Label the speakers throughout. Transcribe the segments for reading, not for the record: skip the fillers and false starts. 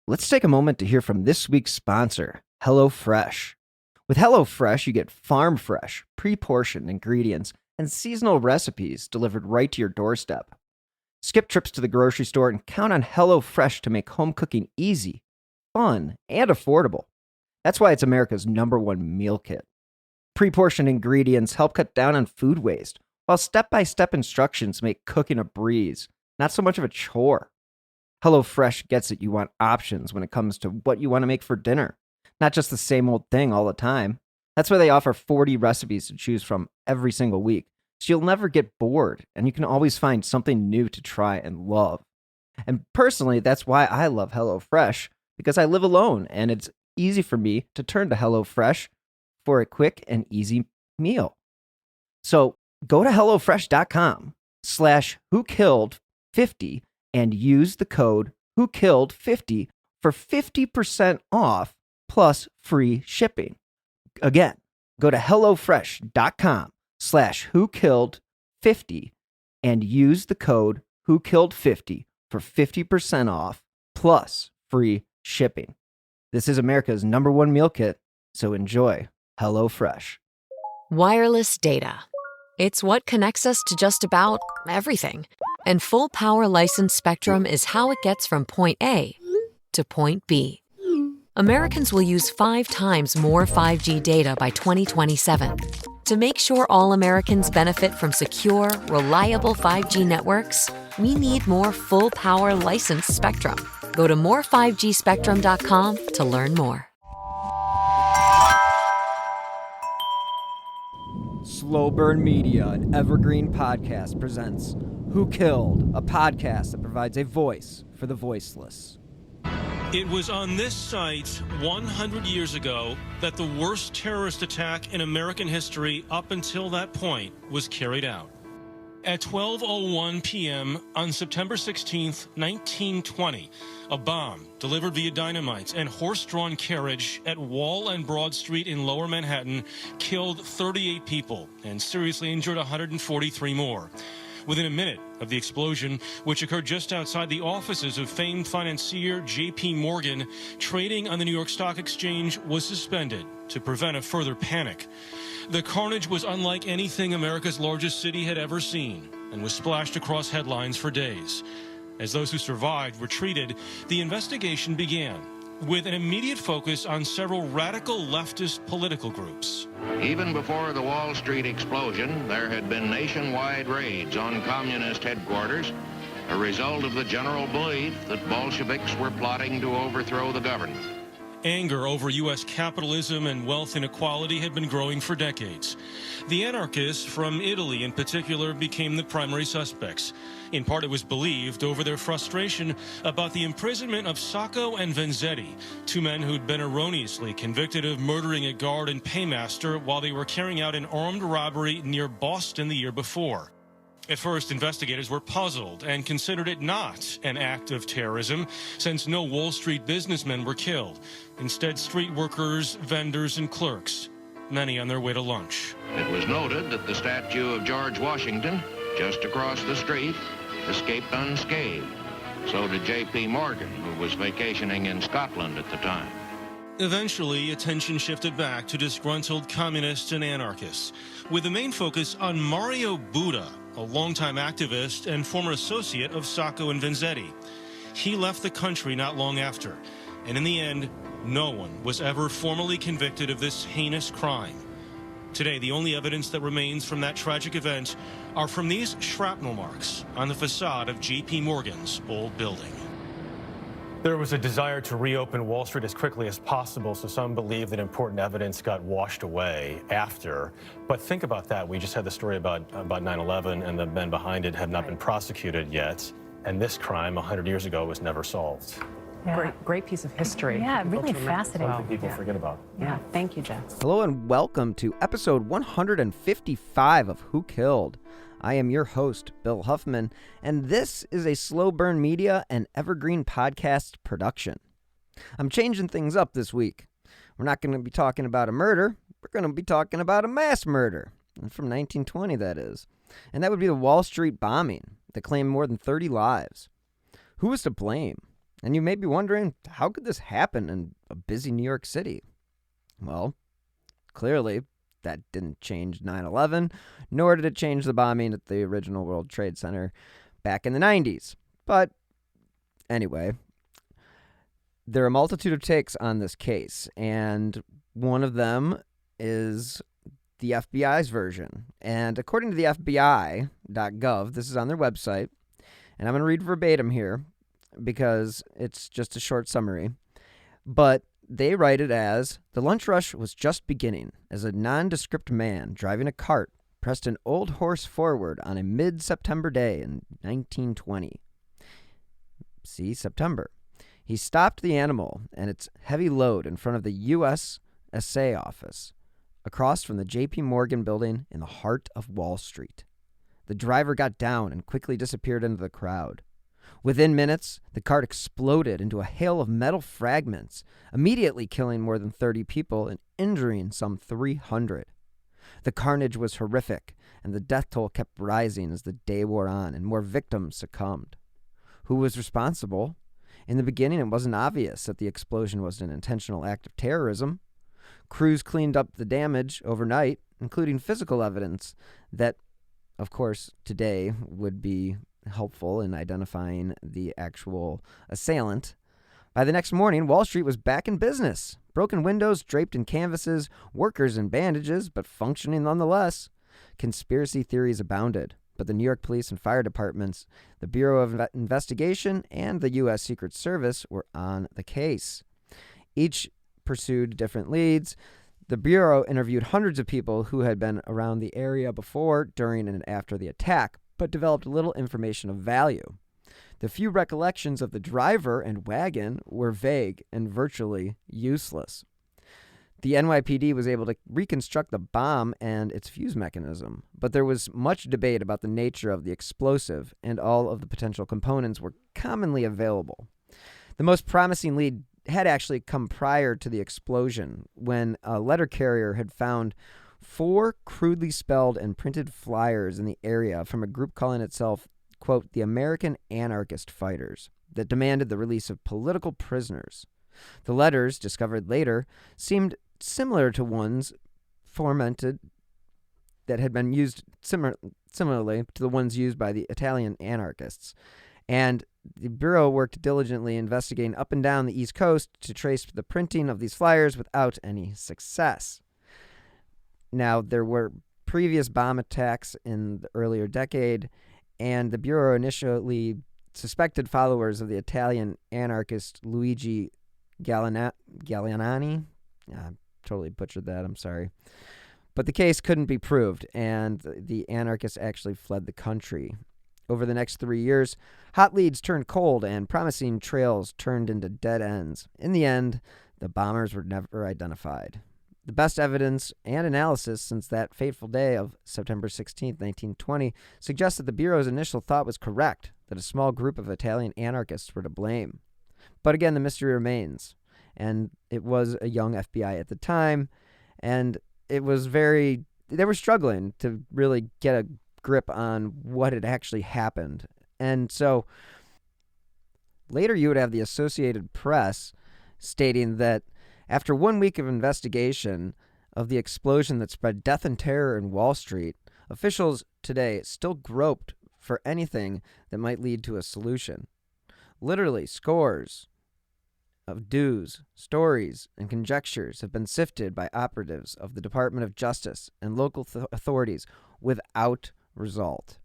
Speaker 1: Let's take a moment to hear from this week's sponsor, HelloFresh. With HelloFresh, you get farm-fresh, pre-portioned ingredients and seasonal recipes delivered right to your doorstep. Skip trips to the grocery store and count on HelloFresh to make home cooking easy, fun, and affordable. That's why it's America's #1 meal kit. Pre-portioned ingredients help cut down on food waste, while step-by-step instructions make cooking a breeze, not so much of a chore. HelloFresh gets it you want options when it comes to what you want to make for dinner, not just the same old thing all the time. That's why they offer 40 recipes to choose from every single week, so you'll never get bored, and you can always find something new to try and love. And personally, that's why I love HelloFresh, because I live alone, and it's easy for me to turn to HelloFresh for a quick and easy meal. So go to HelloFresh.com/whokilled50 and use the code whokilled50 for 50% off plus free shipping. Again, go to HelloFresh.com/whokilled50 and use the code whokilled50 for 50% off plus free shipping. This is America's #1 meal kit, so enjoy HelloFresh.
Speaker 2: Wireless data. It's what connects us to just about everything. And full power licensed spectrum is how it gets from point A to point B. Americans will use 5 times more 5G data by 2027. To make sure all Americans benefit from secure, reliable 5G networks, we need more full power licensed spectrum. Go to more5gspectrum.com to learn more.
Speaker 1: Slow Burn Media and Evergreen Podcast presents Who Killed, a podcast that provides a voice for the voiceless.
Speaker 3: It was on this site 100 years ago that the worst terrorist attack in American history up until that point was carried out. At 12:01 p.m. on September 16, 1920, a bomb delivered via dynamite and horse-drawn carriage at Wall and Broad Street in Lower Manhattan killed 38 people and seriously injured 143 more. Within a minute of the explosion, which occurred just outside the offices of famed financier J.P. Morgan, trading on the New York Stock Exchange was suspended to prevent a further panic. The carnage was unlike anything America's largest city had ever seen and was splashed across headlines for days. As those who survived were treated, the investigation began, with an immediate focus on several radical leftist political groups.
Speaker 4: Even before the Wall Street explosion, there had been nationwide raids on communist headquarters, a result of the general belief that Bolsheviks were plotting to overthrow the government.
Speaker 3: Anger over U.S. capitalism and wealth inequality had been growing for decades. The anarchists from Italy in particular became the primary suspects. In part, it was believed over their frustration about the imprisonment of Sacco and Vanzetti, 2 men who'd been erroneously convicted of murdering a guard and paymaster while they were carrying out an armed robbery near Boston the year before. At first, investigators were puzzled and considered it not an act of terrorism, since no Wall Street businessmen were killed. Instead, street workers, vendors, and clerks, many on their way to lunch.
Speaker 4: It was noted that the statue of George Washington, just across the street, escaped unscathed. So did J.P. Morgan, who was vacationing in Scotland at the time.
Speaker 3: Eventually, attention shifted back to disgruntled communists and anarchists, with the main focus on Mario Buda, a longtime activist and former associate of Sacco and Vanzetti. He left the country not long after, and in the end, no one was ever formally convicted of this heinous crime. Today, the only evidence that remains from that tragic event are from these shrapnel marks on the facade of J.P. Morgan's old building.
Speaker 5: There was a desire to reopen Wall Street as quickly as possible, so some believe that important evidence got washed away after. But think about that. We just had the story about 9/11, and the men behind it have not been prosecuted yet. And this crime 100 years ago was never solved.
Speaker 6: Yeah. Great piece of history.
Speaker 7: Yeah, really fascinating.
Speaker 5: Something people forget about.
Speaker 6: Yeah, thank you, Jeff.
Speaker 1: Hello and welcome to episode 155 of Who Killed. I am your host, Bill Huffman, and this is a Slow Burn Media and Evergreen Podcast production. I'm changing things up this week. We're not going to be talking about a murder. We're going to be talking about a mass murder. From 1920, that is. And that would be the Wall Street bombing that claimed more than 30 lives. Who was to blame? And you may be wondering, how could this happen in a busy New York City? Well, clearly, that didn't change 9/11, nor did it change the bombing at the original World Trade Center back in the 90s. But anyway, there are a multitude of takes on this case, and one of them is the FBI's version. And according to the fbi.gov, this is on their website, and I'm going to read verbatim here because it's just a short summary, but they write it as, the lunch rush was just beginning as a nondescript man driving a cart pressed an old horse forward on a mid-September day in 1920. See, September. He stopped the animal and its heavy load in front of the USA office, across from the J.P. Morgan building in the heart of Wall Street. The driver got down and quickly disappeared into the crowd. Within minutes, the cart exploded into a hail of metal fragments, immediately killing more than 30 people and injuring some 300. The carnage was horrific, and the death toll kept rising as the day wore on and more victims succumbed. Who was responsible? In the beginning, it wasn't obvious that the explosion was an intentional act of terrorism. Crews cleaned up the damage overnight, including physical evidence that, of course, today would be helpful in identifying the actual assailant. By the next morning, Wall Street was back in business. Broken windows draped in canvases, workers in bandages, but functioning nonetheless. Conspiracy theories abounded, but the New York Police and Fire Departments, the Bureau of Investigation, and the U.S. Secret Service were on the case. Each pursued different leads. The Bureau interviewed hundreds of people who had been around the area before, during, and after the attack, but developed little information of value. The few recollections of the driver and wagon were vague and virtually useless. The NYPD was able to reconstruct the bomb and its fuse mechanism, but there was much debate about the nature of the explosive, and all of the potential components were commonly available. The most promising lead had actually come prior to the explosion, when a letter carrier had found 4 crudely spelled and printed flyers in the area from a group calling itself, quote, the American Anarchist Fighters, that demanded the release of political prisoners. The letters, discovered later, seemed similar to ones fomented that had been used similarly to the ones used by the Italian anarchists. And the Bureau worked diligently investigating up and down the East Coast to trace the printing of these flyers without any success. Now, there were previous bomb attacks in the earlier decade, and the Bureau initially suspected followers of the Italian anarchist Luigi Galliani. I totally butchered that, I'm sorry. But the case couldn't be proved, and the anarchists actually fled the country. Over the next 3 years, hot leads turned cold, and promising trails turned into dead ends. In the end, the bombers were never identified. The best evidence and analysis since that fateful day of September 16, 1920, suggests that the Bureau's initial thought was correct, that a small group of Italian anarchists were to blame. But again, the mystery remains, and it was a young FBI at the time, and they were struggling to really get a grip on what had actually happened. And so later you would have the Associated Press stating that after 1 week of investigation of the explosion that spread death and terror in Wall Street, officials today still groped for anything that might lead to a solution. Literally, scores of dues, stories, and conjectures have been sifted by operatives of the Department of Justice and local authorities without result.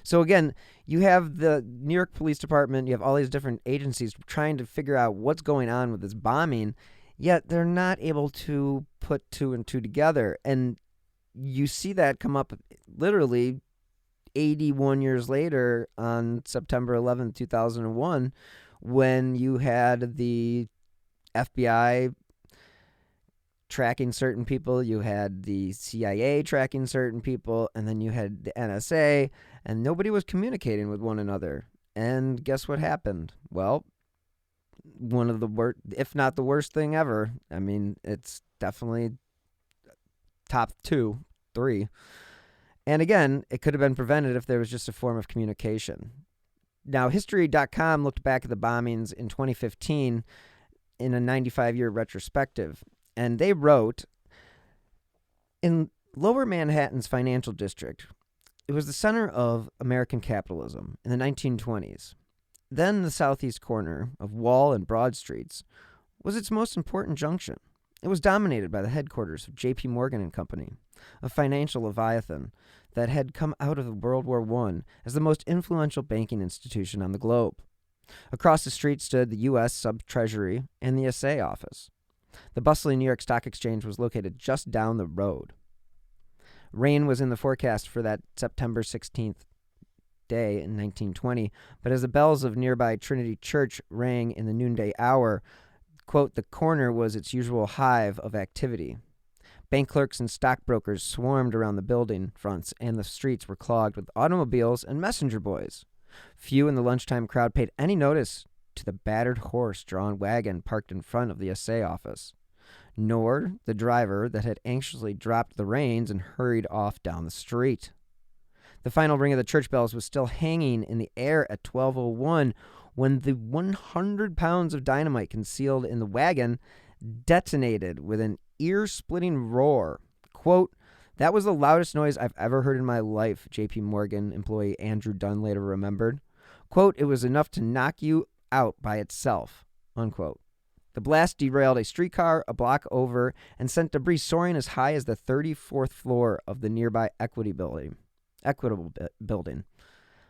Speaker 1: So again, you have the New York Police Department, you have all these different agencies trying to figure out what's going on with this bombing, yet they're not able to put 2 and 2 together. And you see that come up literally 81 years later on September 11, 2001, when you had the FBI tracking certain people, you had the CIA tracking certain people, and then you had the NSA, and nobody was communicating with one another. And guess what happened? Well, one of the worst, if not the worst thing ever. I mean, it's definitely top 2, 3. And again, it could have been prevented if there was just a form of communication. Now, History.com looked back at the bombings in 2015 in a 95-year retrospective, and they wrote, in Lower Manhattan's financial district, it was the center of American capitalism in the 1920s. Then the southeast corner of Wall and Broad Streets was its most important junction. It was dominated by the headquarters of J.P. Morgan and Company, a financial leviathan that had come out of World War I as the most influential banking institution on the globe. Across the street stood the U.S. Sub-Treasury and the SA office. The bustling New York Stock Exchange was located just down the road. Rain was in the forecast for that September 16th day in 1920, but as the bells of nearby Trinity Church rang in the noonday hour, quote, the corner was its usual hive of activity. Bank clerks and stockbrokers swarmed around the building fronts, and the streets were clogged with automobiles and messenger boys. Few in the lunchtime crowd paid any notice to the battered horse-drawn wagon parked in front of the SA office, nor the driver that had anxiously dropped the reins and hurried off down the street. The final ring of the church bells was still hanging in the air at 12:01 when the 100 pounds of dynamite concealed in the wagon detonated with an ear-splitting roar. Quote, that was the loudest noise I've ever heard in my life, J.P. Morgan employee Andrew Dunn later remembered. Quote, it was enough to knock you out by itself, unquote. The blast derailed a streetcar a block over and sent debris soaring as high as the 34th floor of the nearby Equitable building.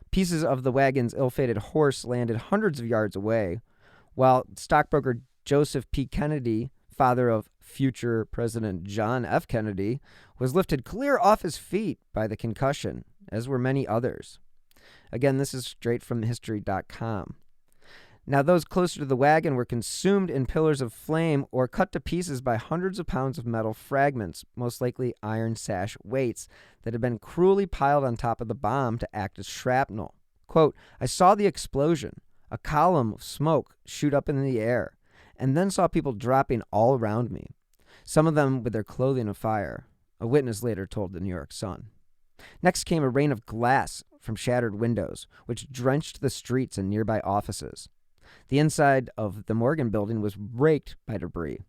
Speaker 1: Pieces of the wagon's ill-fated horse landed hundreds of yards away, while stockbroker Joseph P. Kennedy, father of future President John F. Kennedy, was lifted clear off his feet by the concussion, as were many others. Again, this is straight from History.com. Now, those closer to the wagon were consumed in pillars of flame or cut to pieces by hundreds of pounds of metal fragments, most likely iron sash weights, that had been cruelly piled on top of the bomb to act as shrapnel. Quote, I saw the explosion, a column of smoke shoot up in the air, and then saw people dropping all around me, some of them with their clothing afire, a witness later told the New York Sun. Next came a rain of glass from shattered windows, which drenched the streets and nearby offices. The inside of the Morgan building was raked by debris.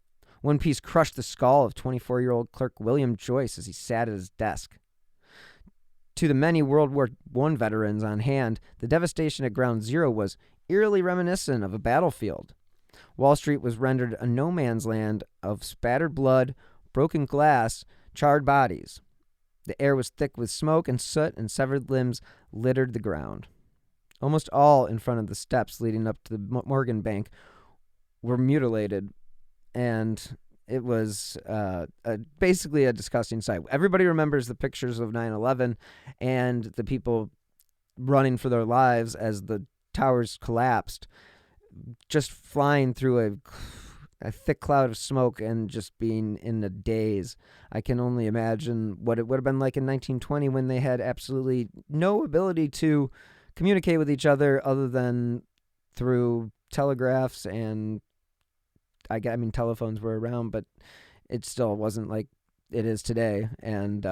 Speaker 1: One piece crushed the skull of 24-year-old clerk William Joyce as he sat at his desk. To the many World War I veterans on hand, the devastation at Ground Zero was eerily reminiscent of a battlefield. Wall Street was rendered a no-man's land of spattered blood, broken glass, charred bodies. The air was thick with smoke and soot, and severed limbs littered the ground. Almost all in front of the steps leading up to the Morgan Bank were mutilated, and it was basically a disgusting sight. Everybody remembers the pictures of 9/11 and the people running for their lives as the towers collapsed, just flying through a thick cloud of smoke and just being in a daze. I can only imagine what it would have been like in 1920 when they had absolutely no ability to communicate with each other than through telegraphs, and I mean telephones were around, but it still wasn't like it is today. And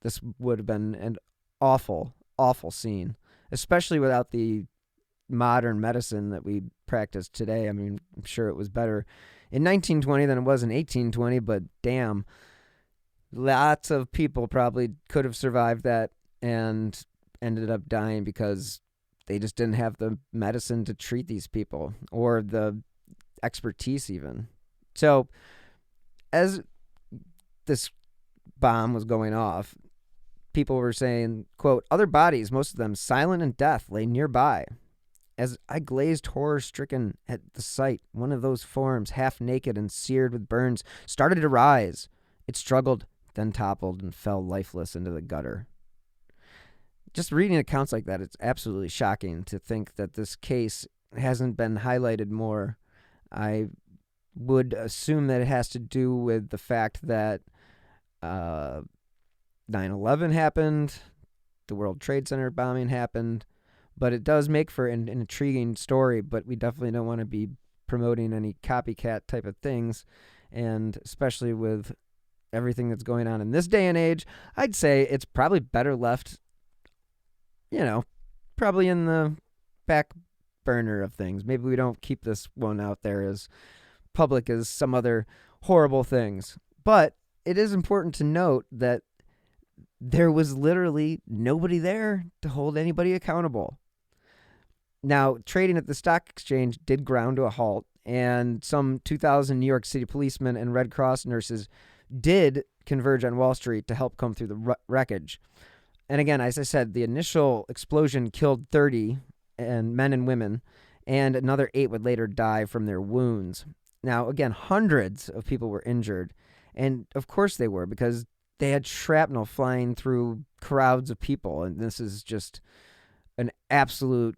Speaker 1: this would have been an awful, awful scene, especially without the modern medicine that we practice today. I mean, I'm sure it was better in 1920 than it was in 1820, but damn, lots of people probably could have survived that and ended up dying because they just didn't have the medicine to treat these people or the expertise even. So as this bomb was going off, people were saying, quote, other bodies, most of them silent in death, lay nearby. As I glazed horror-stricken at the sight, one of those forms, half naked and seared with burns, started to rise. It struggled, then toppled and fell lifeless into the gutter. Just reading accounts like that, it's absolutely shocking to think that this case hasn't been highlighted more. I would assume that it has to do with the fact that 9/11 happened, the World Trade Center bombing happened, but it does make for an intriguing story, but we definitely don't want to be promoting any copycat type of things, and especially with everything that's going on in this day and age, I'd say it's probably better left, probably in the back burner of things. Maybe we don't keep this one out there as public as some other horrible things. But it is important to note that there was literally nobody there to hold anybody accountable. Now, trading at the stock exchange did ground to a halt, and some 2,000 New York City policemen and Red Cross nurses did converge on Wall Street to help comb through the wreckage. And again, as I said, the initial explosion killed 30 men and women, and another 8 would later die from their wounds. Now, again, hundreds of people were injured, and of course they were, because they had shrapnel flying through crowds of people, and this is just an absolute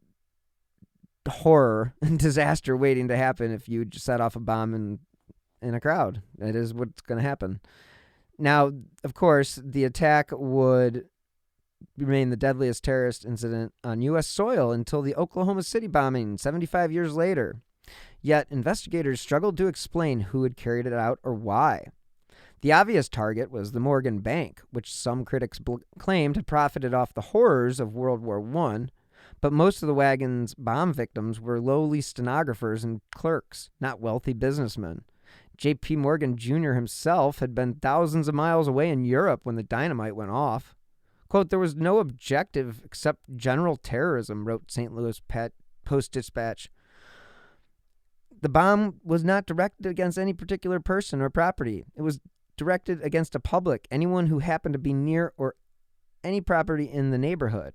Speaker 1: horror and disaster waiting to happen if you just set off a bomb in a crowd. It is what's going to happen. Now, of course, the attack would remain the deadliest terrorist incident on U.S. soil until the Oklahoma City bombing 75 years later. Yet, investigators struggled to explain who had carried it out or why. The obvious target was the Morgan Bank, which some critics claimed had profited off the horrors of World War I, but most of the wagon's bomb victims were lowly stenographers and clerks, not wealthy businessmen. J.P. Morgan Jr. himself had been thousands of miles away in Europe when the dynamite went off. Quote, "There was no objective except general terrorism," wrote St. Louis Post-Dispatch. The bomb was not directed against any particular person or property. It was directed against a public, anyone who happened to be near or any property in the neighborhood.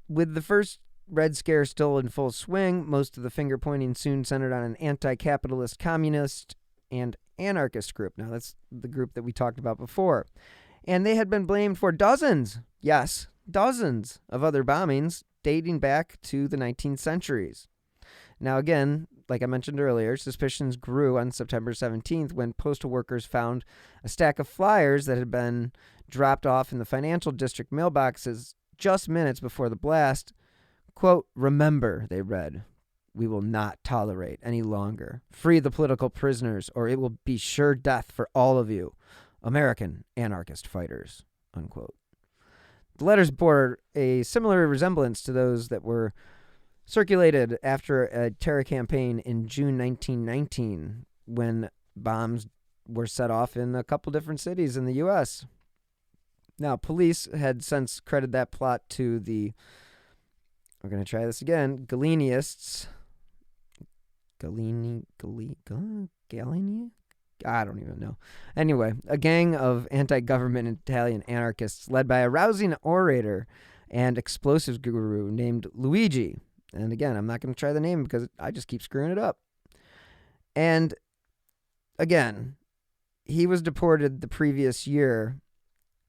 Speaker 1: With the first Red Scare still in full swing, most of the finger-pointing soon centered on an anti-capitalist, communist, and anarchist group. Now, that's the group that we talked about before. And they had been blamed for dozens of other bombings dating back to the 19th centuries. Now, again, like I mentioned earlier, suspicions grew on September 17th when postal workers found a stack of flyers that had been dropped off in the financial district mailboxes just minutes before the blast. Quote, "Remember," they read, "we will not tolerate any longer. Free the political prisoners, or it will be sure death for all of you. American anarchist fighters," unquote. The letters bore a similar resemblance to those that were circulated after a terror campaign in June 1919 when bombs were set off in a couple different cities in the U.S. Now, police had since credited that plot to the, we're going to try this again, Galeniists. Galeni? I don't even know. Anyway, a gang of anti-government Italian anarchists led by a rousing orator and explosives guru named Luigi. And again, I'm not going to try the name because I just keep screwing it up. And again, he was deported the previous year,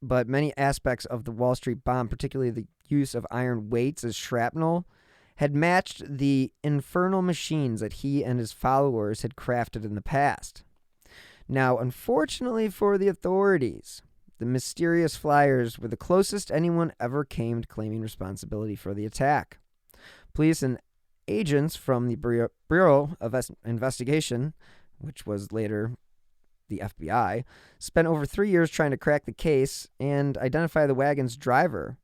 Speaker 1: but many aspects of the Wall Street bomb, particularly the use of iron weights as shrapnel, had matched the infernal machines that he and his followers had crafted in the past. Now, unfortunately for the authorities, the mysterious flyers were the closest anyone ever came to claiming responsibility for the attack. Police and agents from the Bureau of Investigation, which was later the FBI, spent over 3 years trying to crack the case and identify the wagon's driver.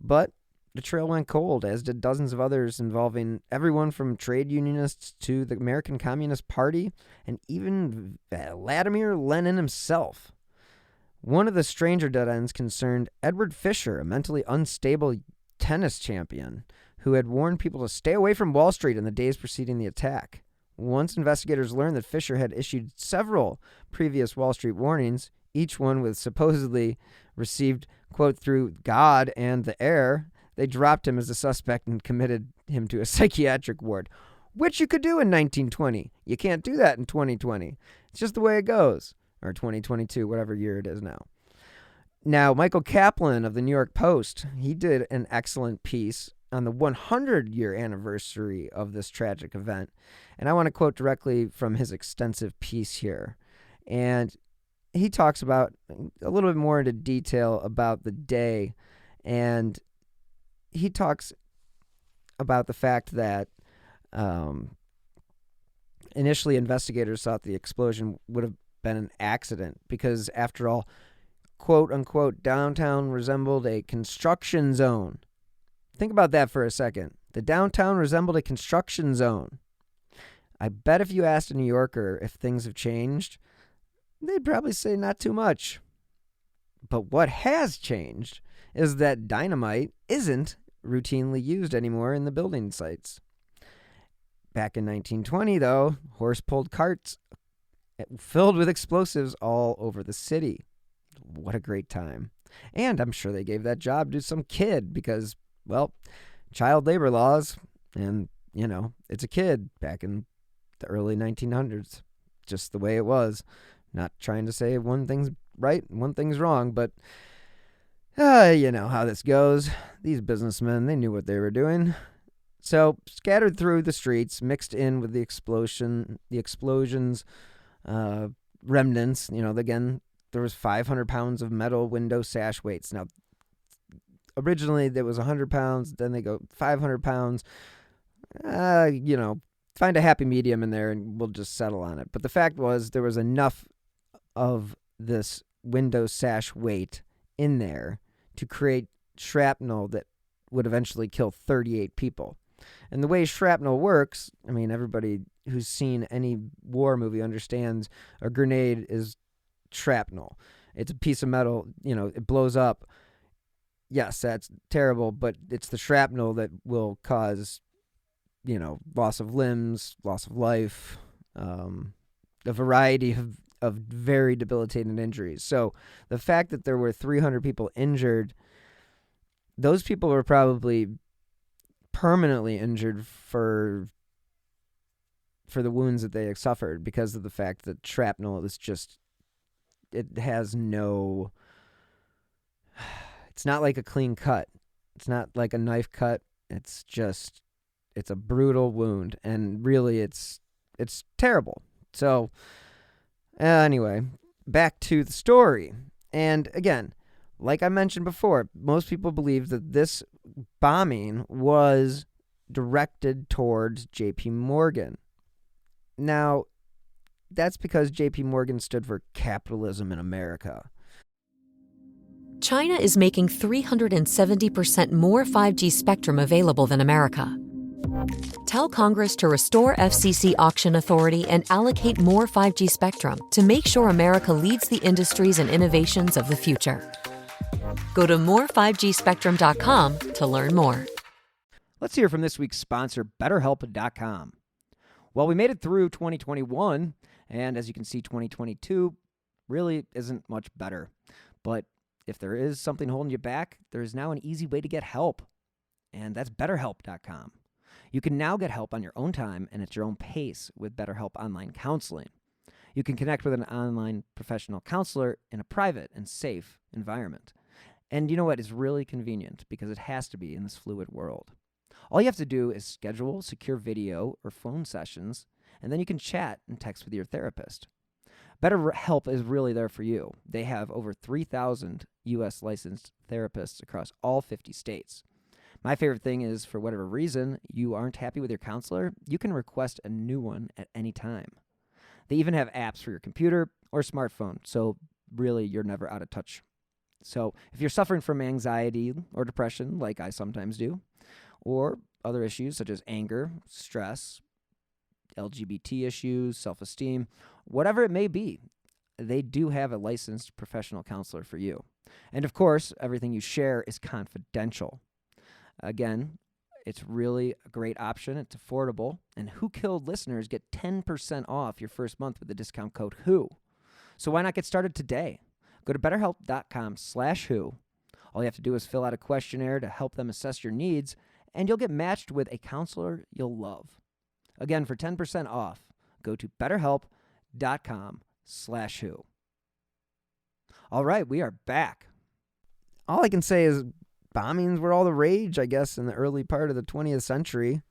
Speaker 1: But the trail went cold, as did dozens of others involving everyone from trade unionists to the American Communist Party and even Vladimir Lenin himself. One of the stranger dead ends concerned Edward Fisher, a mentally unstable tennis champion who had warned people to stay away from Wall Street in the days preceding the attack. Once investigators learned that Fisher had issued several previous Wall Street warnings, each one with supposedly received, quote, through God and the air, they dropped him as a suspect and committed him to a psychiatric ward, which you could do in 1920. You can't do that in 2020. It's just the way it goes, or 2022, whatever year it is now. Now, Michael Kaplan of the New York Post, he did an excellent piece on the 100-year anniversary of this tragic event. And I want to quote directly from his extensive piece here. And he talks about a little bit more into detail about the day. And he talks about the fact that initially investigators thought the explosion would have been an accident because, after all, quote unquote, downtown resembled a construction zone. Think about that for a second. The downtown resembled a construction zone. I bet if you asked a New Yorker if things have changed, they'd probably say not too much. But what has changed is that dynamite isn't routinely used anymore in the building sites. Back in 1920, though, horse-pulled carts filled with explosives all over the city. What a great time. And I'm sure they gave that job to some kid because, well, child labor laws, and, it's a kid back in the early 1900s. Just the way it was. Not trying to say one thing's right and one thing's wrong, but you know how this goes. These businessmen, they knew what they were doing. So, scattered through the streets, mixed in with the explosions, remnants, again, there was 500 pounds of metal window sash weights. Now, originally there was 100 pounds, then they go 500 pounds. Find a happy medium in there and we'll just settle on it. But the fact was there was enough of this window sash weight in there to create shrapnel that would eventually kill 38 people. And the way shrapnel works, everybody who's seen any war movie understands a grenade is shrapnel. It's a piece of metal, it blows up. Yes, that's terrible, but it's the shrapnel that will cause, loss of limbs, loss of life, a variety of very debilitating injuries. So the fact that there were 300 people injured, those people were probably permanently injured for the wounds that they suffered because of the fact that shrapnel is just, it has no, it's not like a clean cut. It's not like a knife cut. It's a brutal wound, and really it's terrible. So anyway, back to the story. And again, like I mentioned before, most people believe that this bombing was directed towards J.P. Morgan. Now, that's because J.P. Morgan stood for capitalism in America.
Speaker 2: China is making 370% more 5G spectrum available than America. Tell Congress to restore FCC auction authority and allocate more 5G spectrum to make sure America leads the industries and innovations of the future. Go to more5gspectrum.com to learn more.
Speaker 1: Let's hear from this week's sponsor, BetterHelp.com. Well, we made it through 2021, and as you can see, 2022 really isn't much better. But if there is something holding you back, there is now an easy way to get help, and that's BetterHelp.com. You can now get help on your own time and at your own pace with BetterHelp Online Counseling. You can connect with an online professional counselor in a private and safe environment. And you know what? It's really convenient because it has to be in this fluid world. All you have to do is schedule secure video or phone sessions, and then you can chat and text with your therapist. BetterHelp is really there for you. They have over 3,000 U.S. licensed therapists across all 50 states. My favorite thing is, for whatever reason you aren't happy with your counselor, you can request a new one at any time. They even have apps for your computer or smartphone, so really you're never out of touch. So if you're suffering from anxiety or depression, like I sometimes do, or other issues such as anger, stress, LGBT issues, self-esteem, whatever it may be, they do have a licensed professional counselor for you. And of course, everything you share is confidential. Again, it's really a great option. It's affordable. And Who Killed listeners get 10% off your first month with the discount code WHO. So why not get started today? Go to betterhelp.com/who. All you have to do is fill out a questionnaire to help them assess your needs, and you'll get matched with a counselor you'll love. Again, for 10% off, go to betterhelp.com/who. All right, we are back. All I can say is bombings were all the rage, I guess, in the early part of the 20th century.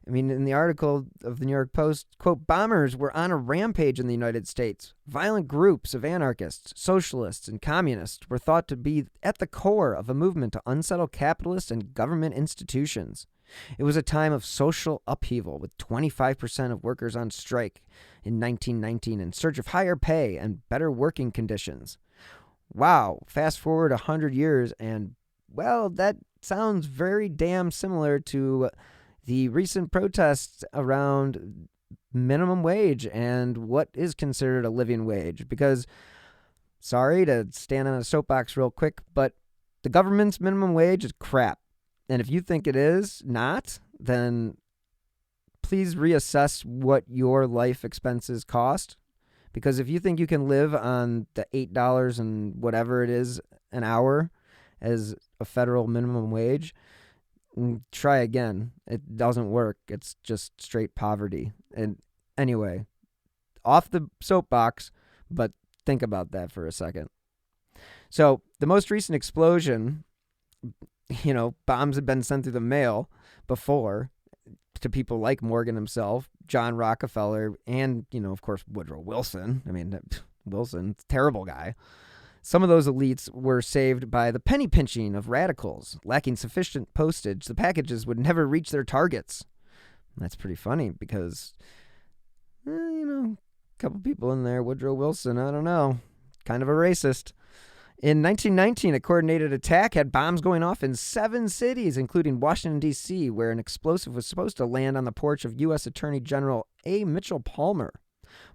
Speaker 1: In the article of the New York Post, quote, bombers were on a rampage in the United States. Violent groups of anarchists, socialists, and communists were thought to be at the core of a movement to unsettle capitalist and government institutions. It was a time of social upheaval, with 25% of workers on strike in 1919 in search of higher pay and better working conditions. Wow, fast forward 100 years and, well, that sounds very damn similar to the recent protests around minimum wage and what is considered a living wage. Because, sorry to stand on a soapbox real quick, but the government's minimum wage is crap. And if you think it is not, then please reassess what your life expenses cost. Because if you think you can live on the $8 and whatever it is an hour as a federal minimum wage, try again. It doesn't work. It's just straight poverty. And anyway, off the soapbox, but think about that for a second. So the most recent explosion, bombs had been sent through the mail before to people like Morgan himself, John Rockefeller, and, of course, Woodrow Wilson. I mean, Wilson, terrible guy. Some of those elites were saved by the penny pinching of radicals. Lacking sufficient postage, the packages would never reach their targets. That's pretty funny because, a couple people in there, Woodrow Wilson, I don't know, kind of a racist. In 1919, a coordinated attack had bombs going off in 7 cities, including Washington, D.C., where an explosive was supposed to land on the porch of U.S. Attorney General A. Mitchell Palmer.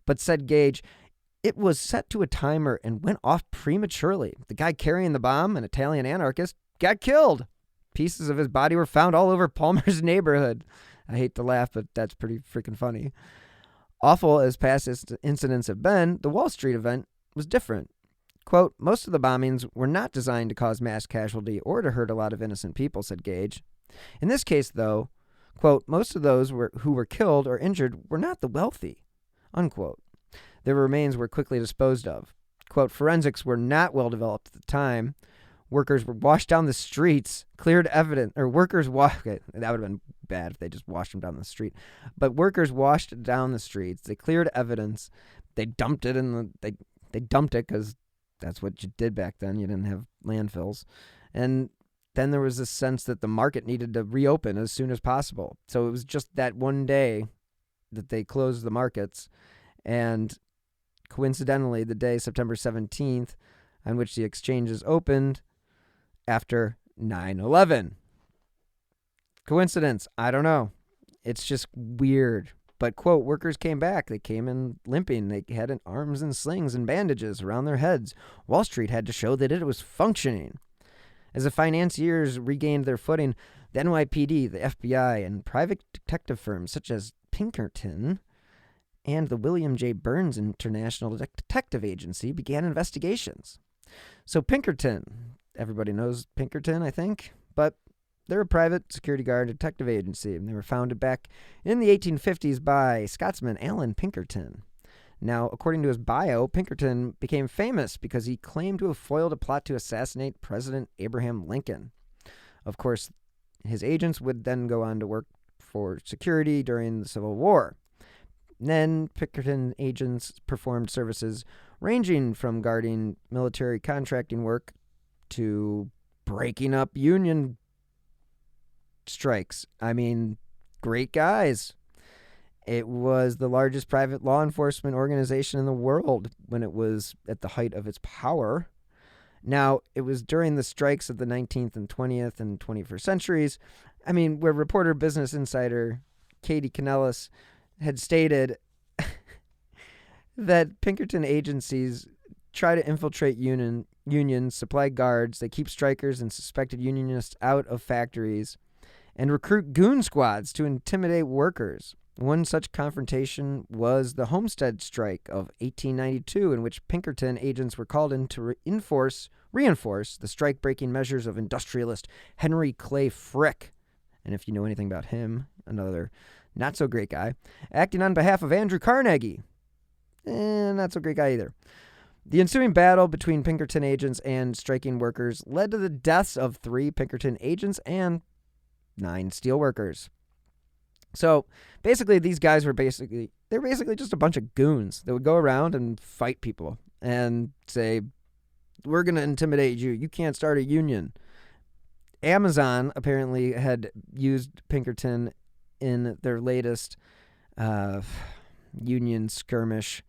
Speaker 1: But, said Gage, it was set to a timer and went off prematurely. The guy carrying the bomb, an Italian anarchist, got killed. Pieces of his body were found all over Palmer's neighborhood. I hate to laugh, but that's pretty freaking funny. Awful as past incidents have been, the Wall Street event was different. Quote, most of the bombings were not designed to cause mass casualty or to hurt a lot of innocent people, said Gage. In this case, though, quote, most of those who were killed or injured were not the wealthy, unquote. Their remains were quickly disposed of. Quote, forensics were not well developed at the time. Workers were washed down the streets, cleared evidence, or workers okay, that would have been bad if they just washed them down the street. But workers washed down the streets. They cleared evidence. They dumped it they dumped it because that's what you did back then. You didn't have landfills. And then there was this sense that the market needed to reopen as soon as possible. So it was just that one day that they closed the markets. And coincidentally, the day, September 17th, on which the exchanges opened after 9/11. Coincidence? I don't know. It's just weird. But, quote, workers came back. They came in limping. They had arms and slings and bandages around their heads. Wall Street had to show that it was functioning. As the financiers regained their footing, the NYPD, the FBI, and private detective firms such as Pinkerton and the William J. Burns International Detective Agency began investigations. So Pinkerton, everybody knows Pinkerton, I think, but they're a private security guard detective agency, and they were founded back in the 1850s by Scotsman Alan Pinkerton. Now, according to his bio, Pinkerton became famous because he claimed to have foiled a plot to assassinate President Abraham Lincoln. Of course, his agents would then go on to work for security during the Civil War. Then Pinkerton agents performed services ranging from guarding military contracting work to breaking up union strikes. I mean, great guys. It was the largest private law enforcement organization in the world when it was at the height of its power. Now, it was during the strikes of the 19th and 20th and 21st centuries, where reporter Business Insider Katie Canellis had stated that Pinkerton agencies try to infiltrate unions, supply guards, they keep strikers and suspected unionists out of factories, and recruit goon squads to intimidate workers. One such confrontation was the Homestead Strike of 1892, in which Pinkerton agents were called in to reinforce the strike-breaking measures of industrialist Henry Clay Frick. And if you know anything about him, another not-so-great guy, acting on behalf of Andrew Carnegie. Not-so-great guy either. The ensuing battle between Pinkerton agents and striking workers led to the deaths of 3 Pinkerton agents and 9 steelworkers. So basically, these guys were basically just a bunch of goons that would go around and fight people and say, we're going to intimidate you. You can't start a union. Amazon apparently had used Pinkerton in their latest union skirmish.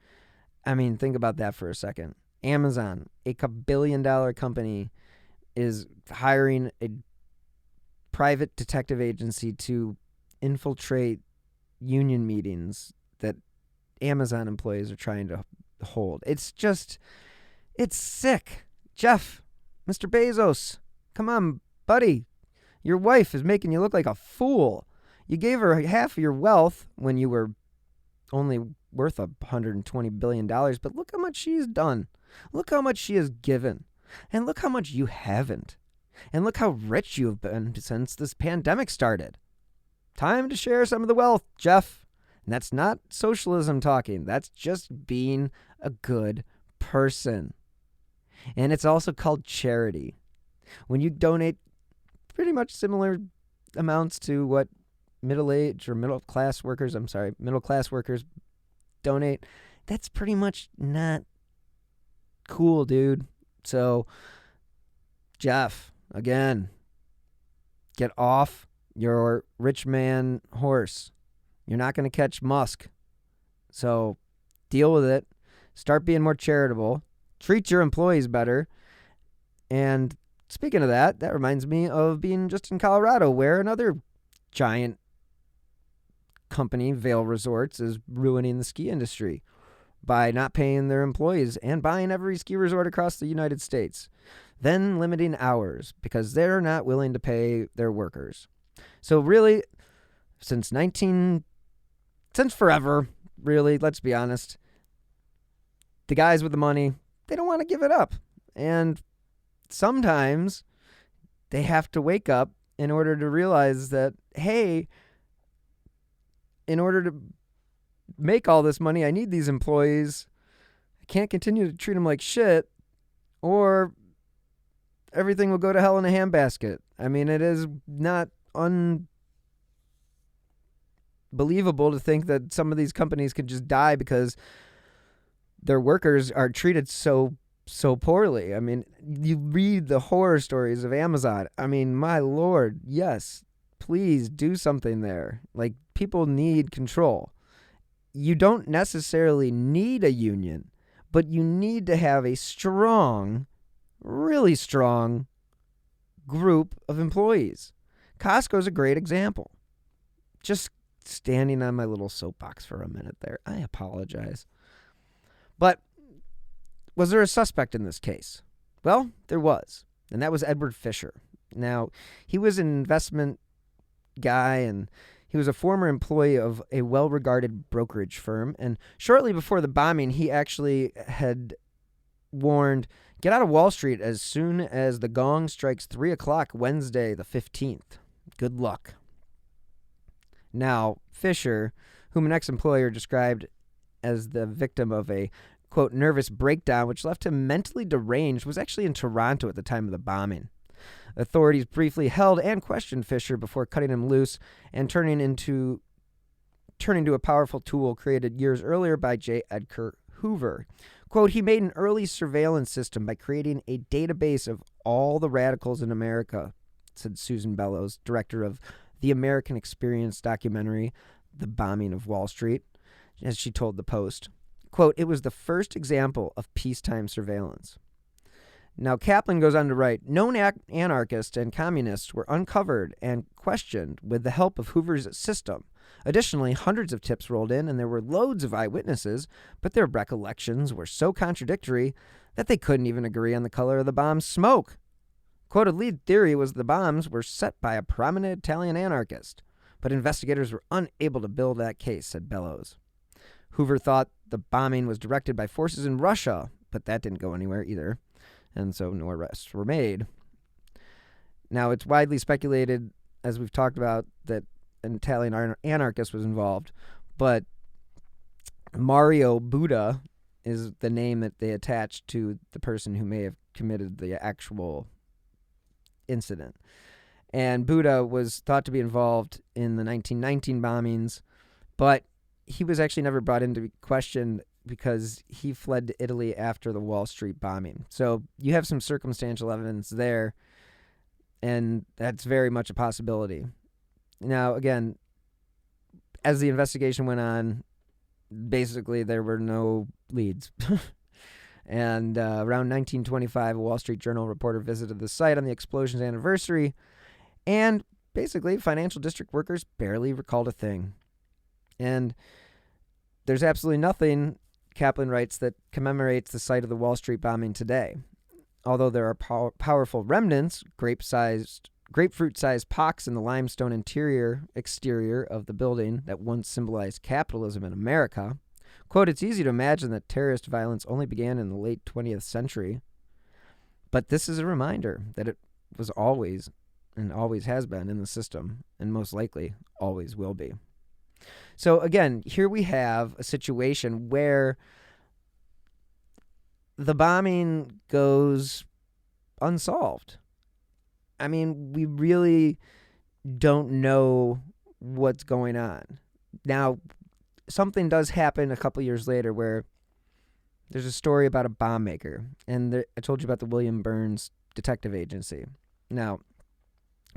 Speaker 1: Think about that for a second. Amazon, a billion-dollar company, is hiring a private detective agency to infiltrate union meetings that Amazon employees are trying to hold. It's sick. Jeff, Mr. Bezos, come on, buddy. Your wife is making you look like a fool. You gave her half of your wealth when you were only worth $120 billion, but look how much she's done. Look how much she has given. And look how much you haven't. And look how rich you've been since this pandemic started. Time to share some of the wealth, Jeff. And that's not socialism talking. That's just being a good person. And it's also called charity. When you donate pretty much similar amounts to what middle class workers donate, that's pretty much not cool, dude. So, Jeff, again, get off your rich man horse. You're not going to catch Musk. So, deal with it. Start being more charitable. Treat your employees better. And speaking of that reminds me of being just in Colorado, where another giant company, Vail Resorts, is ruining the ski industry by not paying their employees and buying every ski resort across the United States, then limiting hours because they're not willing to pay their workers. So really, since forever, really, let's be honest, the guys with the money, they don't want to give it up. And sometimes they have to wake up in order to realize that, hey, in order to make all this money, I need these employees. I can't continue to treat them like shit, or everything will go to hell in a handbasket. I mean, it is not unbelievable to think that some of these companies could just die because their workers are treated so poorly. I mean, you read the horror stories of Amazon. I mean, my Lord, yes, please do something there. Like, people need control. You don't necessarily need a union, but you need to have a strong, really strong group of employees. Costco's a great example. Just standing on my little soapbox for a minute there. I apologize. But was there a suspect in this case? Well, there was, and that was Edward Fisher. Now, he was an investment guy, and he was a former employee of a well-regarded brokerage firm. And shortly before the bombing, he actually had warned, get out of Wall Street as soon as the gong strikes 3 o'clock Wednesday the 15th. Good luck. Now, Fisher, whom an ex-employer described as the victim of a, quote, nervous breakdown, which left him mentally deranged, was actually in Toronto at the time of the bombing. Authorities briefly held and questioned Fisher before cutting him loose and turning into a powerful tool created years earlier by J. Edgar Hoover. Quote, he made an early surveillance system by creating a database of all the radicals in America, said Susan Bellows, director of the American Experience documentary, The Bombing of Wall Street, as she told the Post. Quote, it was the first example of peacetime surveillance. Now, Kaplan goes on to write, known anarchists and communists were uncovered and questioned with the help of Hoover's system. Additionally, hundreds of tips rolled in, and there were loads of eyewitnesses, but their recollections were so contradictory that they couldn't even agree on the color of the bomb's smoke. Quote, a lead theory was the bombs were set by a prominent Italian anarchist, but investigators were unable to build that case, said Bellows. Hoover thought the bombing was directed by forces in Russia, but that didn't go anywhere either, and so no arrests were made. Now, it's widely speculated, as we've talked about, that an Italian anarchist was involved, but Mario Buda is the name that they attached to the person who may have committed the actual incident. And Buda was thought to be involved in the 1919 bombings, but he was actually never brought into question because he fled to Italy after the Wall Street bombing. So you have some circumstantial evidence there, and that's very much a possibility. Now, again, as the investigation went on, basically there were no leads. And around 1925, a Wall Street Journal reporter visited the site on the explosion's anniversary and basically, financial district workers barely recalled a thing. And there's absolutely nothing, Kaplan writes, that commemorates the site of the Wall Street bombing today. Although there are powerful remnants, grapefruit-sized pocks in the limestone exterior of the building that once symbolized capitalism in America. Quote, it's easy to imagine that terrorist violence only began in the late 20th century. But this is a reminder that it was always and always has been in the system, and most likely always will be. So again, here we have a situation where the bombing goes unsolved. I mean, we really don't know what's going on. Now, something does happen a couple years later where there's a story about a bomb maker. And I told you about the William Burns Detective Agency. Now,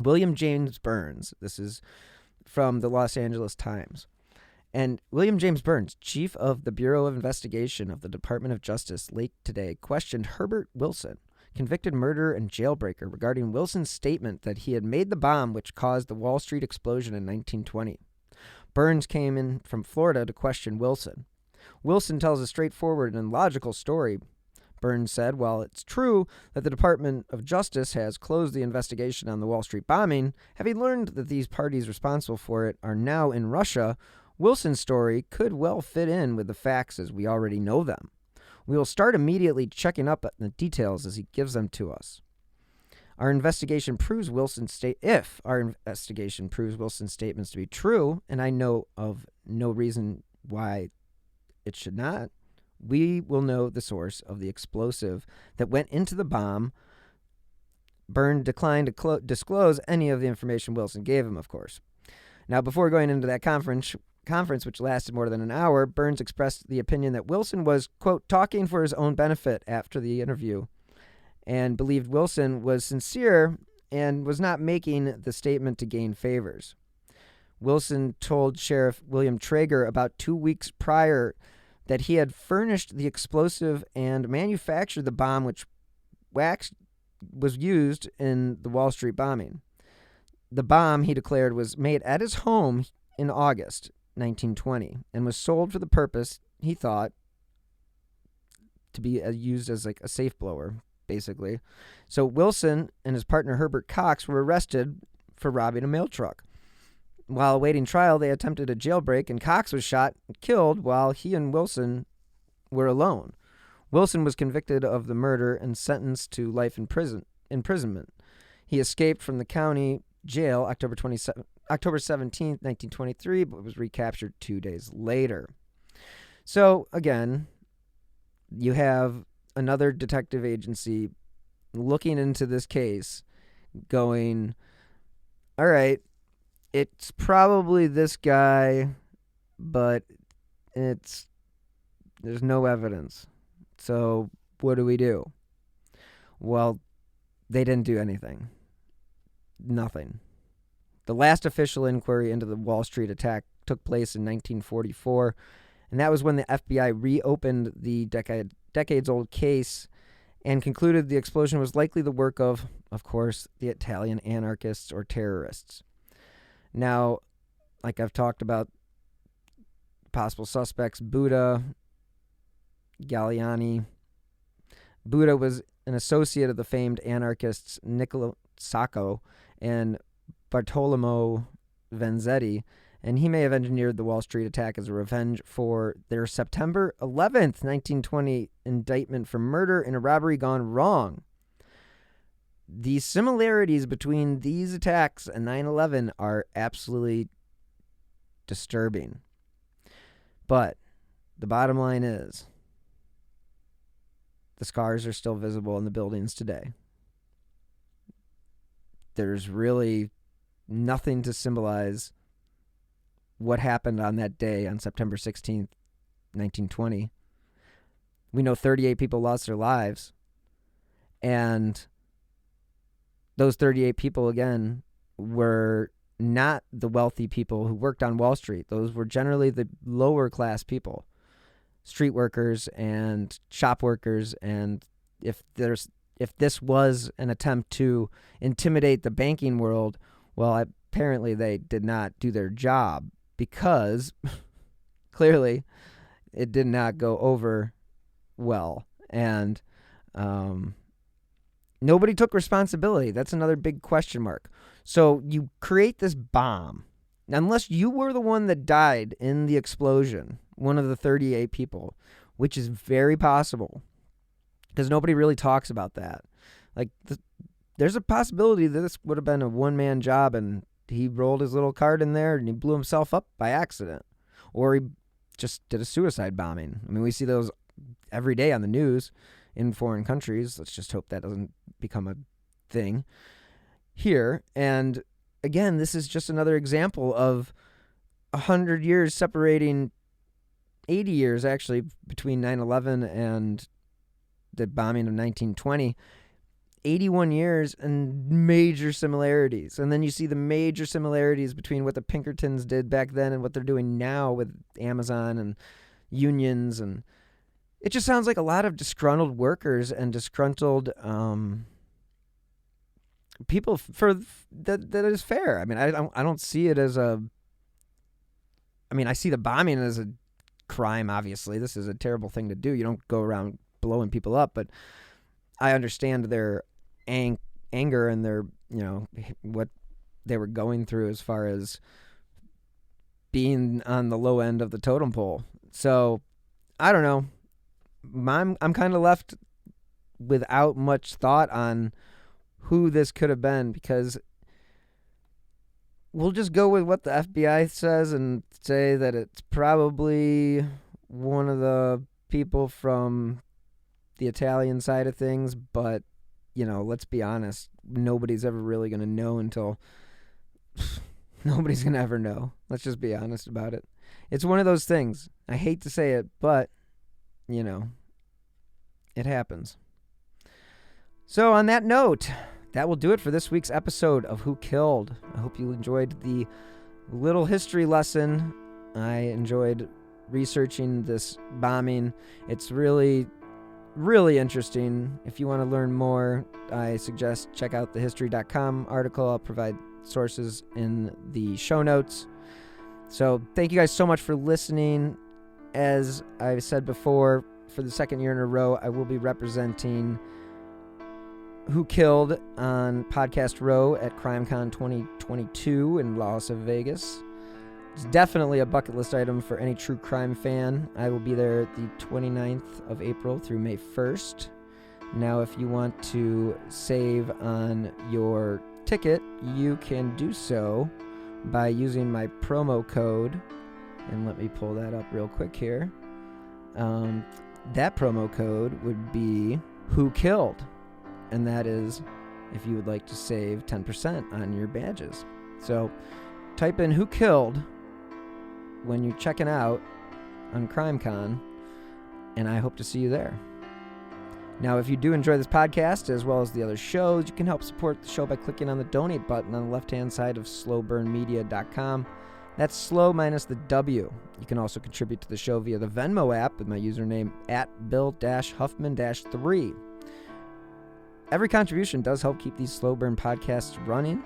Speaker 1: William James Burns, this is from the Los Angeles Times. And William James Burns, chief of the Bureau of Investigation of the Department of Justice, late today, questioned Herbert Wilson, convicted murderer and jailbreaker, regarding Wilson's statement that he had made the bomb which caused the Wall Street explosion in 1920. Burns came in from Florida to question Wilson. Wilson tells a straightforward and logical story. Burns said, while it's true that the Department of Justice has closed the investigation on the Wall Street bombing, having learned that these parties responsible for it are now in Russia, Wilson's story could well fit in with the facts as we already know them. We will start immediately checking up on the details as he gives them to us. If our investigation proves Wilson's statements to be true, and I know of no reason why it should not, we will know the source of the explosive that went into the bomb. Byrne declined to disclose any of the information Wilson gave him, of course. Now, before going into that conference, which lasted more than an hour, Burns expressed the opinion that Wilson was, quote, talking for his own benefit after the interview, and believed Wilson was sincere and was not making the statement to gain favors. Wilson told Sheriff William Traeger about 2 weeks prior that he had furnished the explosive and manufactured the bomb which was used in the Wall Street bombing. The bomb, he declared, was made at his home in August 1920 and was sold for the purpose, he thought, to be used as like a safe blower, basically. So Wilson and his partner Herbert Cox were arrested for robbing a mail truck. While awaiting trial, they attempted a jailbreak, and Cox was shot and killed while he and Wilson were alone. Wilson was convicted of the murder and sentenced to life imprisonment. He escaped from the county jail October 17th, 1923, but was recaptured 2 days later. So, again, you have another detective agency looking into this case going, all right, it's probably this guy, but there's no evidence. So what do we do? Well, they didn't do anything. Nothing. The last official inquiry into the Wall Street attack took place in 1944, and that was when the FBI reopened the decades-old case and concluded the explosion was likely the work of course, the Italian anarchists or terrorists. Now, like I've talked about, possible suspects, Buddha, Galliani. Buddha was an associate of the famed anarchists Niccolo Sacco and Bartolomeo Vanzetti, and he may have engineered the Wall Street attack as a revenge for their September 11th, 1920 indictment for murder in a robbery gone wrong. The similarities between these attacks and 9/11 are absolutely disturbing. But the bottom line is, the scars are still visible in the buildings today. There's really nothing to symbolize what happened on that day on September 16th, 1920. We know 38 people lost their lives. And those 38 people, again, were not the wealthy people who worked on Wall Street. Those were generally the lower class people, street workers and shop workers. And if this was an attempt to intimidate the banking world, well, apparently they did not do their job because clearly it did not go over well. And nobody took responsibility. That's another big question mark. So you create this bomb. Unless you were the one that died in the explosion, one of the 38 people, which is very possible because nobody really talks about that. Like, there's a possibility that this would have been a one-man job and he rolled his little card in there and he blew himself up by accident. Or he just did a suicide bombing. I mean, we see those every day on the news in foreign countries. Let's just hope that doesn't become a thing here. And again, this is just another example of 100 years separating, 80 years actually, between 9/11 and the bombing of 1920. 81 years and major similarities. And then you see the major similarities between what the Pinkertons did back then and what they're doing now with Amazon and unions. And it just sounds like a lot of disgruntled workers and disgruntled people for that is fair. I mean, I don't see it as a... I mean, I see the bombing as a crime, obviously. This is a terrible thing to do. You don't go around blowing people up, but I understand their anger and their, what they were going through as far as being on the low end of the totem pole. So, I don't know. I'm kind of left without much thought on who this could have been, because we'll just go with what the FBI says and say that it's probably one of the people from the Italian side of things, but, let's be honest, nobody's ever really going to know until... Nobody's going to ever know. Let's just be honest about it. It's one of those things. I hate to say it, but, it happens. So on that note, that will do it for this week's episode of Who Killed. I hope you enjoyed the little history lesson. I enjoyed researching this bombing. It's really, really interesting. If you want to learn more, I suggest check out the history.com article. I'll provide sources in the show notes. So thank you guys so much for listening. As I've said before, for the second year in a row, I will be representing Who Killed on Podcast Row at CrimeCon 2022 in Las Vegas. It's definitely a bucket list item for any true crime fan. I will be there the 29th of April through May 1st. Now, if you want to save on your ticket, you can do so by using my promo code. And let me pull that up real quick here. That promo code would be Who Killed. And that is if you would like to save 10% on your badges. So type in Who Killed when you're checking out on CrimeCon, and I hope to see you there. Now, if you do enjoy this podcast as well as the other shows, you can help support the show by clicking on the donate button on the left-hand side of slowburnmedia.com. That's slow minus the W. You can also contribute to the show via the Venmo app with my username @Bill-Huffman-3. Every contribution does help keep these slow burn podcasts running.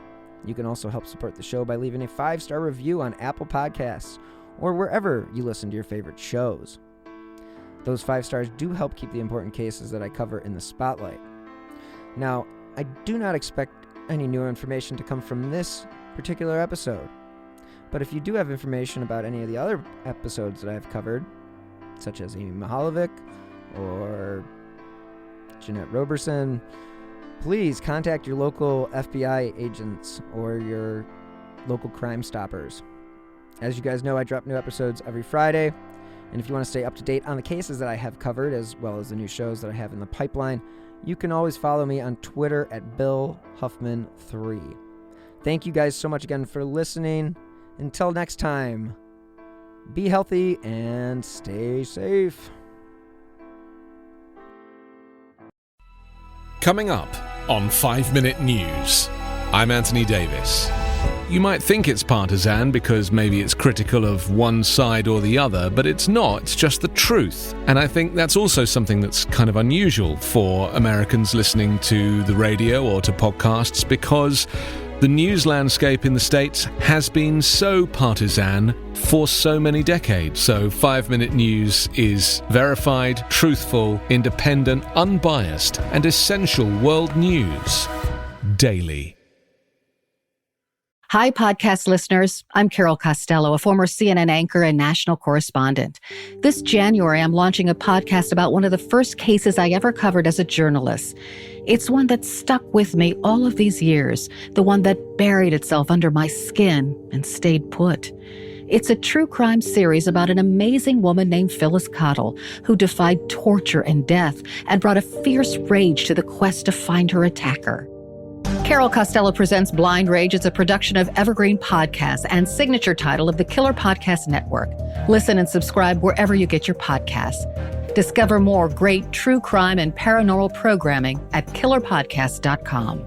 Speaker 1: You can also help support the show by leaving a 5-star review on Apple Podcasts or wherever you listen to your favorite shows. Those 5 stars do help keep the important cases that I cover in the spotlight. Now, I do not expect any new information to come from this particular episode. But if you do have information about any of the other episodes that I've covered, such as Amy Mahalovic or Jeanette Roberson, please contact your local FBI agents or your local Crime Stoppers. As you guys know, I drop new episodes every Friday. And if you want to stay up to date on the cases that I have covered, as well as the new shows that I have in the pipeline, you can always follow me on Twitter at BillHuffman3. Thank you guys so much again for listening. Until next time, be healthy and stay safe.
Speaker 7: Coming up on 5 Minute News, I'm Anthony Davis. You might think it's partisan because maybe it's critical of one side or the other, but it's not. It's just the truth. And I think that's also something that's kind of unusual for Americans listening to the radio or to podcasts, because The news landscape in the States has been so partisan for so many decades, so 5 Minute News is verified, truthful, independent, unbiased, and essential world news daily.
Speaker 8: Hi, podcast listeners. I'm Carol Costello, a former CNN anchor and national correspondent. This January, I'm launching a podcast about one of the first cases I ever covered as a journalist. It's one that stuck with me all of these years, the one that buried itself under my skin and stayed put. It's a true crime series about an amazing woman named Phyllis Cottle, who defied torture and death and brought a fierce rage to the quest to find her attacker. Carol Costello Presents Blind Rage is a production of Evergreen Podcasts and signature title of the Killer Podcast Network. Listen and subscribe wherever you get your podcasts. Discover more great true crime and paranormal programming at killerpodcast.com.